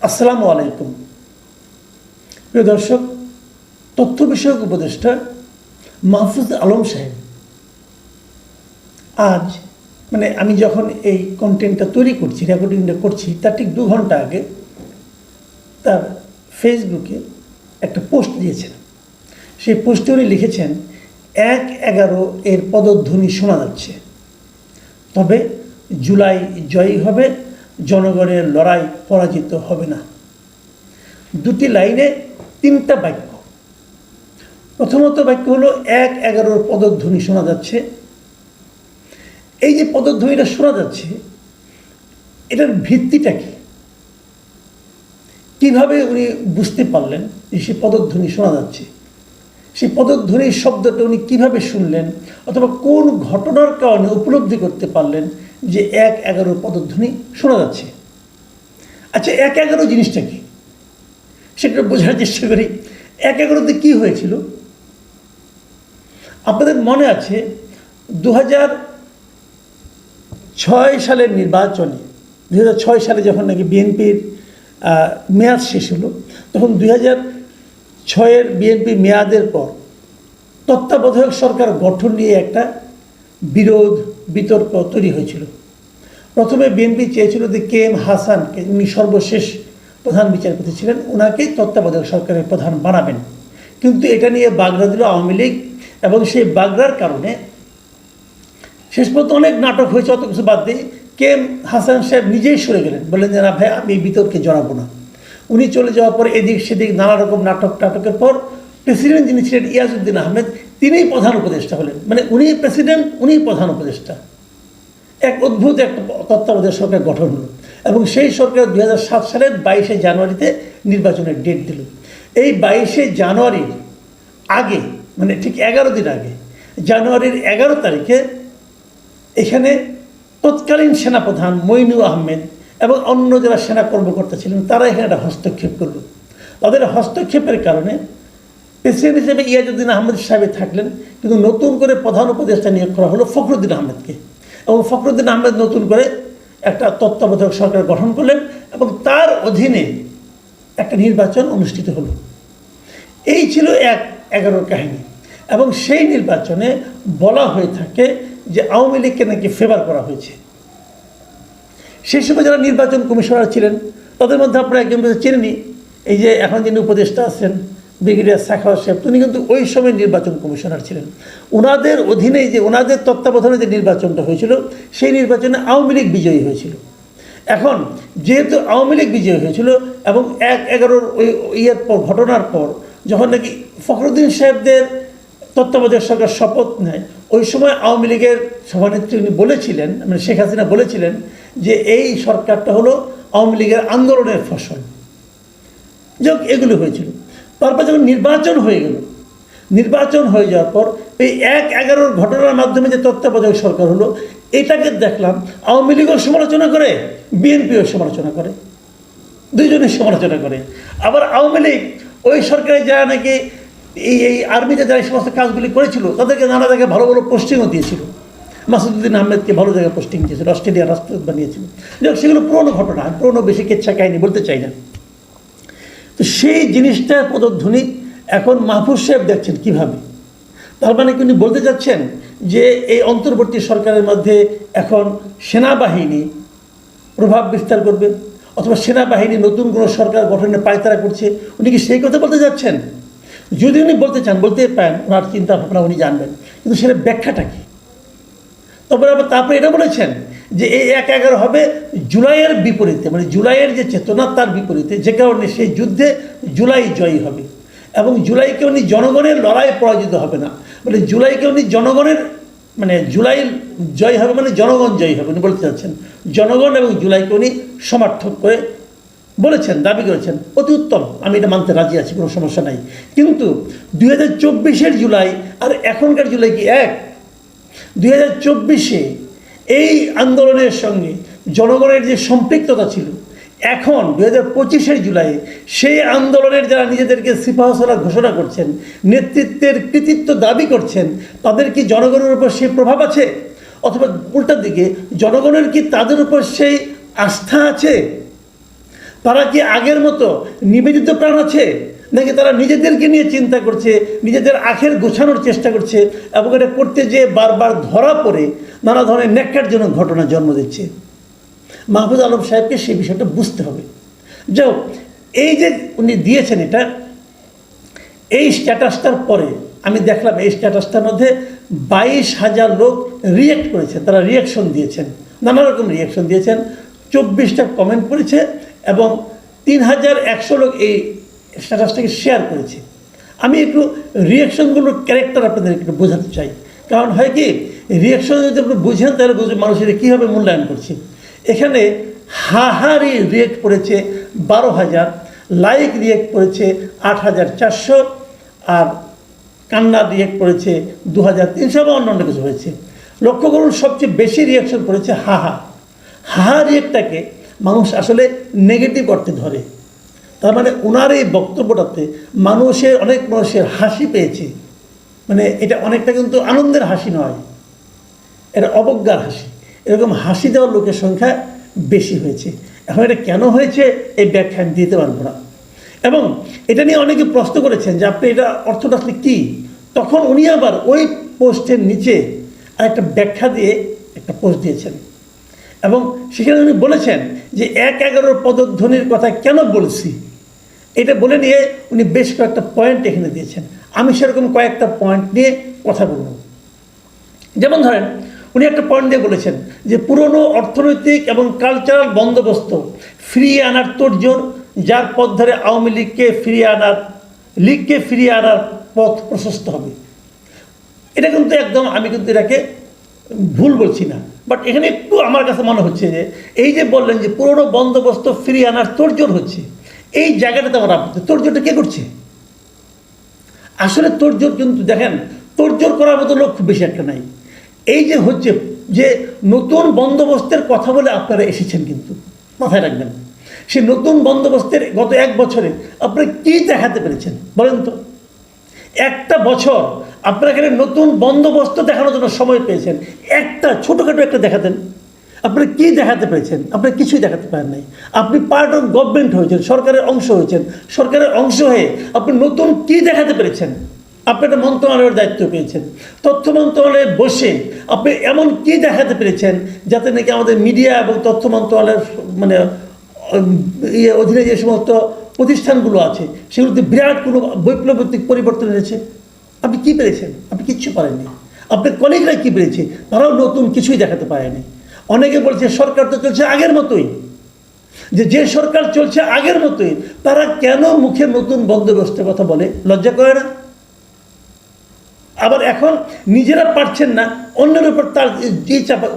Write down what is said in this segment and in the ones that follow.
আসসালামু আলাইকুম। প্রিয় দর্শক, তথ্য বিষয়ক উপদেষ্টা মাহফুজ আলম সাহেব আজ আমি যখন এই কন্টেন্টটা তৈরি করছি, রেকর্ডিংটা করছি, তার ঠিক 2 ঘন্টা আগে তার ফেসবুকে একটা পোস্ট দিয়েছেন। সেই পোস্টে উনি লিখেছেন, 1/11 এর পদধ্বনি শোনা যাচ্ছে, তবে জুলাই জয়ী হবে, জনগণের লড়াই পরাজিত হবে না। 2টি লাইনে 3টা বাক্য। প্রথমত বাক্য হলো 1/11 পদধ্বনি শোনা যাচ্ছে। এই যে পদধ্বনিটা শোনা যাচ্ছে, এটার ভিত্তিটা কি? কিভাবে উনি বুঝতে পারলেন যে সেই পদধ্বনি শোনা যাচ্ছে? সেই পদধ্বনির শব্দটা উনি কিভাবে শুনলেন, অথবা কোন ঘটনার কারণে উপলব্ধি করতে পারলেন যে 1/11 পদধ্বনি শোনা যাচ্ছে? আচ্ছা, 1/11 জিনিসটা কি সেটা বোঝার চেষ্টা করি। 1/11-তে কী হয়েছিল? আপনাদের মনে আছে 2006 সালের নির্বাচনে, 2006 সালে যখন নাকি বিএনপির মেয়াদ শেষ হলো, তখন 2006-এর বিএনপি মেয়াদের পর তত্ত্বাবধায়ক সরকার গঠন নিয়ে একটা বিরোধ বিতর্ক তৈরি হয়েছিল। প্রথমে বিএনপি চেয়েছিল যে KM হাসানকে, উনি সর্বশেষ প্রধান বিচারপতি ছিলেন, ওনাকেই তত্ত্বাবধায়ক সরকারের প্রধান বানাবেন। কিন্তু এটা নিয়ে বাগড়া দিল আওয়ামী লীগ, এবং সেই বাগড়ার কারণে শেষ পর্যন্ত অনেক নাটক হয়েছে। অত কিছু বাদ দিয়ে KM হাসান সাহেব নিজেই সরে গেলেন, বললেন যে না ভাই, আমি এই বিতর্কে জড়াবো না। উনি চলে যাওয়ার পর এদিক সেদিক নানা রকম নাটকের পর প্রেসিডেন্ট যিনি ছিলেন ইয়াজউদ্দিন আহমেদ, তিনিই প্রধান উপদেষ্টা হলেন। উনি প্রেসিডেন্ট, উনি প্রধান উপদেষ্টা। এক অদ্ভুত একটা তত্ত্বাবধায়ক সরকার গঠন হলো, এবং সেই সরকার 2007 সালের 22শে জানুয়ারিতে নির্বাচনের ডেট দিল। এই 22শে জানুয়ারির আগে, ঠিক 11 দিন আগে, জানুয়ারির 11 তারিখে এখানে তৎকালীন সেনাপ্রধান মইনুল আহমেদ এবং অন্য যারা সেনা কর্মকর্তা ছিলেন, তারা এখানে একটা হস্তক্ষেপ করল। তাদের হস্তক্ষেপের কারণে প্রেসিডেন্ট হিসেবে ইয়াজউদ্দিন আহমেদ সাহেব থাকলেন, কিন্তু নতুন করে প্রধান উপদেষ্টা নিয়োগ করা হলো ফখরুদ্দিন আহমেদকে, এবং ফখরুদ্দিন আহমেদ নতুন করে একটা তত্ত্বাবধায়ক সরকার গঠন করলেন, এবং তার অধীনে একটা নির্বাচন অনুষ্ঠিত হলো। এই ছিল 1/11 কাহিনী। এবং সেই নির্বাচনে বলা হয়ে থাকে যে আওয়ামী লীগকে নাকি ফেভার করা হয়েছে। সেই সময় যারা নির্বাচন কমিশনার ছিলেন, তাদের মধ্যে আপনারা একজন চেনেনি, এই যে এখন যিনি উপদেষ্টা আছেন ব্রিগেডিয়ার সাখাওয়াত সাহেব, তিনি কিন্তু ওই সময় নির্বাচন কমিশনার ছিলেন। ওনাদের অধীনেই যে ওনাদের তত্ত্বাবধানে যে নির্বাচনটা হয়েছিল, সেই নির্বাচনে আওয়ামী লীগ বিজয়ী হয়েছিল। এখন যেহেতু আওয়ামী লীগ বিজয়ী হয়েছিল, এবং 1/11 ওই ঘটনার পর যখন নাকি ফখরুদ্দিন সাহেবদের তত্ত্বাবধায়ক সরকার শপথ নেয়, ওই সময় আওয়ামী লীগের সভানেত্রী উনি বলেছিলেন, শেখ হাসিনা বলেছিলেন যে এই সরকারটা হলো আওয়ামী লীগের আন্দোলনের ফসল। যাক, এগুলো হয়েছিল। তারপর যখন নির্বাচন হয়ে গেল, নির্বাচন হয়ে যাওয়ার পর এই 1/11 ঘটনার মাধ্যমে যে তত্ত্বাবধায়ক সরকার হলো, এটাকে দেখলাম আওয়ামী লীগও সমালোচনা করে, বিএনপিও সমালোচনা করে, দুইজনের সমালোচনা করে। আবার আওয়ামী লীগ ওই সরকারে যারা নাকি এই আর্মিতে যারা এই সমস্ত কাজগুলি করেছিল, তাদেরকে নানা জায়গায় ভালো ভালো পোস্টিংও দিয়েছিল। মাসুদুদ্দিন আহমেদকে ভালো জায়গায় পোস্টিং দিয়েছিল, অস্ট্রেলিয়ার রাষ্ট্রদূত বানিয়েছিল। যাক, সেগুলো পুরোনো ঘটনা, পুরোনো বেশি কেচ্ছা কাহিনী বলতে চাই না। তো সেই জিনিসটার পদধ্বনি এখন মাহফুজ সাহেব দেখছেন কীভাবে। তার কি উনি বলতে চাচ্ছেন যে এই অন্তর্বর্তী সরকারের মধ্যে এখন সেনাবাহিনী প্রভাব বিস্তার করবে, অথবা সেনাবাহিনী নতুন কোনো সরকার গঠনের পায়তারা করছে? উনি কি সেই কথা বলতে যাচ্ছেন? যদি উনি বলতে চান, বলতে পারেন, ওনার চিন্তা ভাবনা উনি জানবেন, কিন্তু সেটা ব্যাখ্যাটা কী? তারপরে এটা বলেছেন যে এই 1/11 হবে জুলাইয়ের বিপরীতে, জুলাইয়ের যে চেতনা তার বিপরীতে, যে কারণে সেই যুদ্ধে জুলাই জয়ী হবে, এবং জুলাইকে উনি জনগণের লড়াই পরাজিত হবে না। জুলাইকে উনি জনগণের জুলাই জয় হবে, জনগণ জয়ী হবে উনি বলতে চাচ্ছেন। জনগণ এবং জুলাইকে উনি সমর্থন করে বলেছেন, দাবি করেছেন। অতি উত্তম, আমি এটা মানতে রাজি আছি, কোনো সমস্যা নাই। কিন্তু 2024-এর জুলাই আর এখনকার জুলাই কি এক? 2024-এ এই আন্দোলনের সঙ্গে জনগণের যে সম্পৃক্ততা ছিল, এখন 2025-এর জুলাই সেই আন্দোলনের যারা নিজেদেরকে সিপাহসালার ঘোষণা করছেন, নেতৃত্বের কৃতিত্ব দাবি করছেন, তাদের কি জনগণের উপর সেই প্রভাব আছে? অথবা উল্টার দিকে জনগণের কি তাদের উপর সেই আস্থা আছে? তারা কি আগের মতো নিবেদিত প্রাণ আছে, নাকি তারা নিজেদেরকে নিয়ে চিন্তা করছে, নিজেদের আখের গোছানোর চেষ্টা করছে এবং এটা করতে যেয়ে বারবার ধরা পড়ে নানা ধরনের ন্যাক্কারজনক ঘটনা জন্ম দিচ্ছে? মাহফুজ আলম সাহেবকে সেই বিষয়টা বুঝতে হবে। যাও, এই যে উনি দিয়েছেন এটা, এই স্ট্যাটাসটার পরে আমি দেখলাম এই স্ট্যাটাসটার মধ্যে 22,000 লোক রিয়েক্ট করেছেন, তারা রিয়াকশন দিয়েছেন, নানা রকম রিয়াকশন দিয়েছেন, 24টা কমেন্ট করেছে এবং 3,100 লোক এই স্ট্যাটাসটাকে শেয়ার করেছে। আমি একটু রিয়াকশনগুলোর ক্যারেক্টার আপনাদের একটু বোঝাতে চাই, কারণ হয় কি, রিয়াকশন যদি আপনি বুঝেন তাহলে বুঝবেন মানুষের কীভাবে মূল্যায়ন করছে। এখানে হাহারি রিয়েক্ট করেছে 12,000, লাইক রিয়েক্ট করেছে 8,400, আর কান্না রিয়েক্ট করেছে 2,300 বা অন্যান্য কিছু হয়েছে। লক্ষ্য করুন, সবচেয়ে বেশি রিয়াকশন করেছে হাহা। হাহা রিয়েক্টটাকে মানুষ আসলে নেগেটিভ অর্থে ধরে। তার মানে ওনার এই বক্তব্যটাতে অনেক মানুষের হাসি পেয়েছে। মানে এটা অনেকটা কিন্তু আনন্দের হাসি নয়, এটা অবজ্ঞার হাসি। এরকম হাসি দেওয়ার লোকের সংখ্যা বেশি হয়েছে। এখন এটা কেন হয়েছে এই ব্যাখ্যা আমি দিতে পারবো না। এবং এটা নিয়ে অনেকে প্রশ্ন করেছেন যে আপনি এটা অর্থটা আসলে কী। তখন উনি আবার ওই পোস্টের নিচে আরেকটা ব্যাখ্যা দিয়ে একটা পোস্ট দিয়েছেন এবং সেখানে উনি বলেছেন যে 1/11 পদধ্বনির কথা কেন বলছি, এটা বলে নিয়ে উনি বেশ কয়েকটা পয়েন্ট এখানে দিয়েছেন। আমি সেরকম কয়েকটা পয়েন্ট নিয়ে কথা বলব। যেমন ধরেন, উনি একটা পয়েন্ট দিয়ে বলেছেন যে পুরনো অর্থনৈতিক এবং কালচারাল বন্দোবস্ত ফিরিয়ে আনার তোড়জোড়, যার পথ ধরে আওয়ামী লীগকে ফিরিয়ে আনার পথ প্রশস্ত হবে। এটা কিন্তু একদম, আমি কিন্তু এটাকে ভুল বলছি না, বাট এখানে একটু আমার কাছে মনে হচ্ছে যে এই যে বললেন যে পুরনো বন্দোবস্ত ফিরিয়ে আনার তোড়জোড় হচ্ছে, এই জায়গাটাতে আমার আপত্তি। তোড়জোড়টা কে করছে? আসলে তোড়জোড় কিন্তু দেখেন, তোড়জোড় করার মতো লোক খুব বেশি একটা নাই। এই যে হচ্ছে যে নতুন বন্দোবস্তের কথা বলে আপনারা এসেছেন, কিন্তু মাথায় রাখবেন, সে নতুন বন্দোবস্তের গত 1 বছরে আপনারা কী দেখাতে পেরেছেন বলেন তো? একটা বছর আপনারা এখানে নতুন বন্দোবস্ত দেখানোর জন্য সময় পেয়েছেন, একটা ছোটোখাটো একটা দেখাতেন। আপনারা কী দেখাতে পেরেছেন? আপনারা কিছুই দেখাতে পারেন নাই। আপনি পার্ট অফ গভর্নমেন্ট হয়েছেন, সরকারের অংশ হয়েছেন। সরকারের অংশ হয়ে আপনি নতুন কী দেখাতে পেরেছেন? আপনি একটা মন্ত্রণালয়ের দায়িত্ব পেয়েছেন, তথ্য মন্ত্রণালয়ে বসে আপনি এমন কী দেখাতে পেরেছেন যাতে নাকি আমাদের মিডিয়া এবং তথ্য মন্ত্রণালয়ের মানে অধীনে যে সমস্ত প্রতিষ্ঠানগুলো আছে সেগুলোতে বিরাট কোনো বৈপ্লবিক পরিবর্তন এনেছে? আপনি কী পেরেছেন? আপনি কিচ্ছু পারেননি। আপনার কলিগরা কী পেরেছে? তারাও নতুন কিছুই দেখাতে পারেনি। অনেকে বলছে সরকার তো চলছে আগের মতোই, যে সরকার চলছে আগের মতোই, তারা কেন মুখে নতুন বন্দোবস্তের কথা বলে? লজ্জা করে না? আবার এখন নিজেরা পারছেন না, অন্যের উপর তার যে চাপা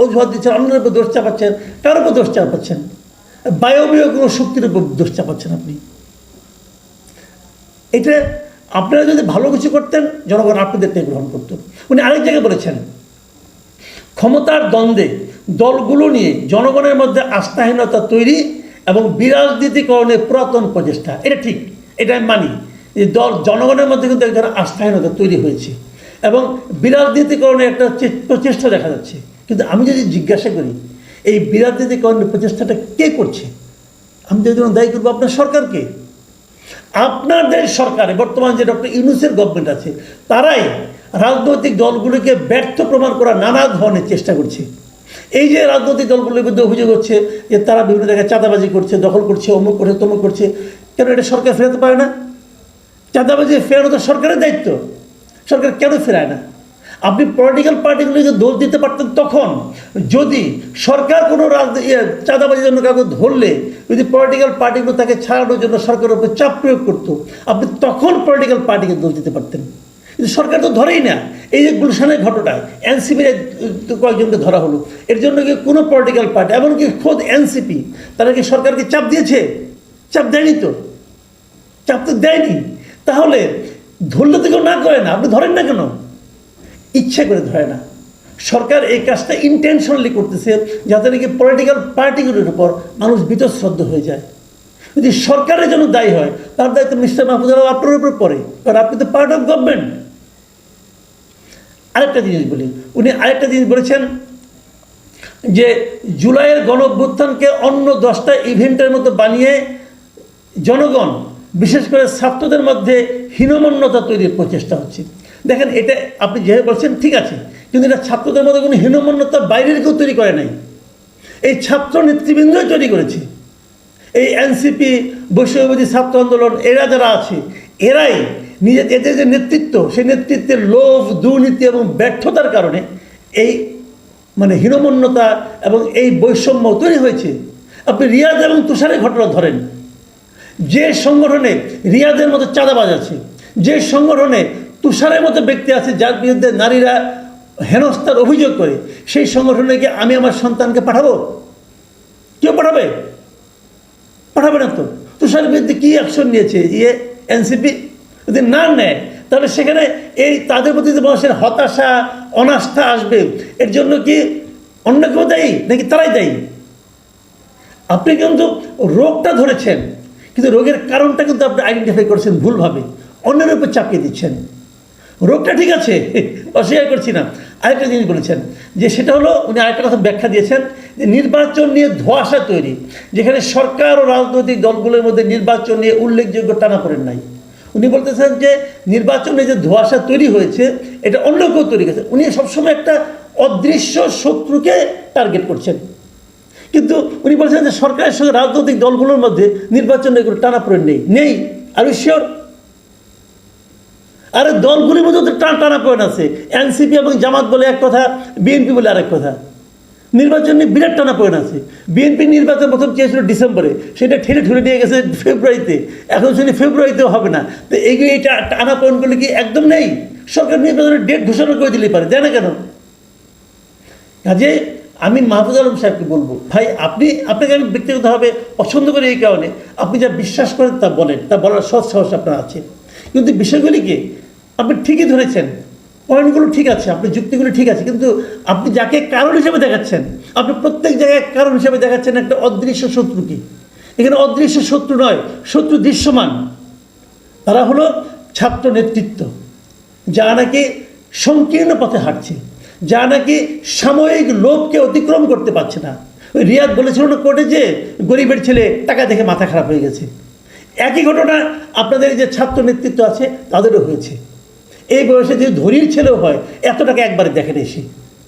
অজুহাত দিচ্ছেন, অন্যের উপর দোষ চাপাচ্ছেন, কার উপর দোষ চাপাচ্ছেন? বায়বীয় কোনো শক্তির উপর দোষ চাপাচ্ছেন আপনি। এটা আপনারা যদি ভালো কিছু করতেন, জনগণ আপনাদেরকে গ্রহণ করত। উনি আরেক জায়গায় বলেছেন, ক্ষমতার দ্বন্দ্বে দলগুলো নিয়ে জনগণের মধ্যে আস্থাহীনতা তৈরি এবং বিরাজনীতিকরণের পুরাতন প্রচেষ্টা। এটা ঠিক, এটা আমি মানি যে জনগণের মধ্যে কিন্তু এক ধরনের আস্থাহীনতা তৈরি হয়েছে এবং বিরাজনীতিকরণের একটা প্রচেষ্টা দেখা যাচ্ছে। কিন্তু আমি যদি জিজ্ঞাসা করি এই বিরাজনীতিকরণের প্রচেষ্টাটা কে করছে, আমি যদি দায়ী করবো আপনার সরকারকে। আপনাদের সরকারে বর্তমান যে ডক্টর ইউনূসের গভর্নমেন্ট আছে, তারাই রাজনৈতিক দলগুলিকে ব্যর্থ প্রমাণ করার নানা ধরনের চেষ্টা করছে। এই যে রাজনৈতিক দলগুলির বিরুদ্ধে অভিযোগ হচ্ছে যে তারা বিভিন্ন জায়গায় চাঁদাবাজি করছে, দখল করছে, অমুক করছে, তমুক করছে, কেন এটা সরকার ফেরাতে পারে না? চাঁদাবাজি ফেরানো তো সরকারের দায়িত্ব, সরকার কেন ফেরায় না? আপনি পলিটিক্যাল পার্টিগুলিকে দোষ দিতে পারতেন তখন, যদি সরকার কোনো চাঁদাবাজির জন্য কাউকে ধরলে যদি পলিটিক্যাল পার্টিগুলো তাকে ছাড়ানোর জন্য সরকারের উপর চাপ প্রয়োগ করতো, আপনি তখন পলিটিক্যাল পার্টিকে দোষ দিতে পারতেন। কিন্তু সরকার তো ধরেই না। এই যে গুলশানের ঘটনায় এনসিপির কয়েকজনকে ধরা হলো, এর জন্য কি কোনো পলিটিক্যাল পার্টি, এমনকি খোদ এনসিপি, তারা কি সরকারকে চাপ দিয়েছে? চাপ দেয়নি তো, চাপ তো দেয়নি। তাহলে ধরলে তো কেউ না করে না, আপনি ধরেন না কেন? ইচ্ছা করে ধরে না। সরকার এই কাজটা ইন্টেনশনালি করতেছে যাতে নাকি পলিটিক্যাল পার্টিগুলোর উপর মানুষ বীতশ্রদ্ধ হয়ে যায়। যদি সরকারের জন্য দায়ী হয়, তার দায়িত্ব মিস্টার মাহফুজ আলম আপনার উপর পড়ে, কারণ আপনি তো পার্ট অফ গভর্নমেন্ট। আরেকটা জিনিস বলি, উনি আরেকটা জিনিস বলেছেন, যে জুলাইয়ের গণঅভ্যুত্থানকে অন্য 10টা ইভেন্টের মতো বানিয়ে জনগণ বিশেষ করে ছাত্রদের মধ্যে হীনমন্যতা তৈরির প্রচেষ্টা হচ্ছে। দেখেন, এটা আপনি যেভাবে বলছেন ঠিক আছে, কিন্তু এটা ছাত্রদের মধ্যে কোনো হীনমন্যতা বাইরের কেউ তৈরি করে নাই, এই ছাত্র নেতৃবৃন্দই তৈরি করেছে। এই এনসিপি, বৈষম্যবিরোধী ছাত্র আন্দোলন, এরা যারা আছে এরাই এদের যে নেতৃত্ব, সেই নেতৃত্বের লোভ, দুর্নীতি এবং ব্যর্থতার কারণে এই হীনমন্যতা এবং এই বৈষম্য তৈরি হয়েছে। আপনি রিয়াদ এবং তুষারের ঘটনা ধরেন, যে সংগঠনে রিয়াদের মতো চাঁদাবাজ আছে, যে সংগঠনে তুষারের মতো ব্যক্তি আছে যার বিরুদ্ধে নারীরা হেনস্থার অভিযোগ করে, সেই সংগঠনে গিয়ে আমি আমার সন্তানকে পাঠাবো? কেউ পাঠাবে? পাঠাবে না তো। তুষারের বিরুদ্ধে কী অ্যাকশন নিয়েছে এনসিপি? যদি না নেয় তাহলে সেখানে এই তাদের প্রতি যে মানুষের হতাশা, অনাস্থা আসবে, এর জন্য কি অন্য কেউ দায়ী নাকি তারাই দায়ী? আপনি কিন্তু রোগটা ধরেছেন, কিন্তু রোগের কারণটা কিন্তু আপনি আইডেন্টিফাই করেছেন ভুলভাবে, অন্যের উপর চাপিয়ে দিচ্ছেন। রোগটা ঠিক আছে, অস্বীকার করছি না। আরেকটা জিনিস বলেছেন যে সেটা হলো, উনি আরেকটা কথা ব্যাখ্যা দিয়েছেন যে নির্বাচন নিয়ে ধোঁয়াশা তৈরি, যেখানে সরকার ও রাজনৈতিক দলগুলোর মধ্যে নির্বাচন নিয়ে উল্লেখযোগ্য টানাপোড়েন নাই। উনি বলতেছেন যে নির্বাচনে যে ধোঁয়াশা তৈরি হয়েছে এটা অন্য কেউ তৈরি করেছে। উনি সবসময় একটা অদৃশ্য শত্রুকে টার্গেট করছেন, কিন্তু উনি বলছেন যে সরকারের সঙ্গে রাজনৈতিক দলগুলোর মধ্যে নির্বাচনে এগুলো টানাপোড়েন নেই। আর শিওর? আরে দলগুলির মধ্যে তো টানাপোড়েন আছে। এনসিপি এবং জামাত বলে এক কথা, বিএনপি বলে আরেক কথা। নির্বাচন নিয়ে বিরাট টানাপোড়েন আছে। বিএনপি নির্বাচন প্রথম চেয়েছিল ডিসেম্বরে, সেটা ঠেলে নিয়ে গেছে ফেব্রুয়ারিতে, এখন শুনি ফেব্রুয়ারিতেও হবে না। তো এই টানাপোড়েনগুলো কি একদম নেই? সরকার নির্বাচনের ডেট ঘোষণা করে দিলেই পারে, দেয় না কেন? কাজে আমি মাহফুজ আলম সাহেবকে বলবো, ভাই আপনাকে আমি ব্যক্তিগতভাবে পছন্দ করি এই কারণে, আপনি যা বিশ্বাস করেন তা বলেন, তা বলার সৎ সাহস আপনার আছে। কিন্তু বিষয়গুলিকে আপনি ঠিকই ধরেছেন, পয়েন্টগুলো ঠিক আছে, আপনার যুক্তিগুলো ঠিক আছে, কিন্তু আপনি যাকে কারণ হিসেবে দেখাচ্ছেন, আপনি প্রত্যেক জায়গায় কারণ হিসেবে দেখাচ্ছেন একটা অদৃশ্য শত্রুকে। এখানে অদৃশ্য শত্রু নয়, শত্রু দৃশ্যমান। তারা হলো ছাত্র নেতৃত্ব, যা নাকি সংকীর্ণ পথে হাঁটছে, যা নাকি সাময়িক লোভকে অতিক্রম করতে পারছে না। ওই রিয়াদ বলেছিল না কোর্টে যে গরিবের ছেলে টাকা দেখে মাথা খারাপ হয়ে গেছে। একই ঘটনা আপনাদের যে ছাত্র নেতৃত্ব আছে তাদেরও হয়েছে। এই বয়সে যদি ধনীর ছেলেও হয়, এত টাকা একবারে দেখে নেই সে,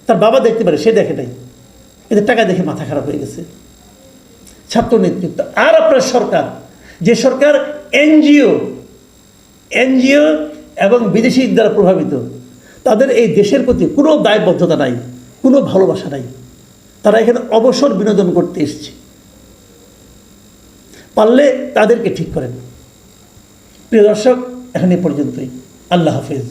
তার বাবা দেখতে পারে, সে দেখে নাই, এদের টাকা দেখে মাথা খারাপ হয়ে গেছে। ছাত্র নেতৃত্ব। আর আপনার সরকার, যে সরকার এনজিও এবং বিদেশি দ্বারা প্রভাবিত, তাদের এই দেশের প্রতি কোনো দায়বদ্ধতা নাই, কোনো ভালোবাসা নাই। তারা এখানে অবসর বিনোদন করতে এসছে। পারলে তাদেরকে ঠিক করেন। প্রিয় দর্শক, এখন এ পর্যন্তই। আল্লাহ হাফেজ।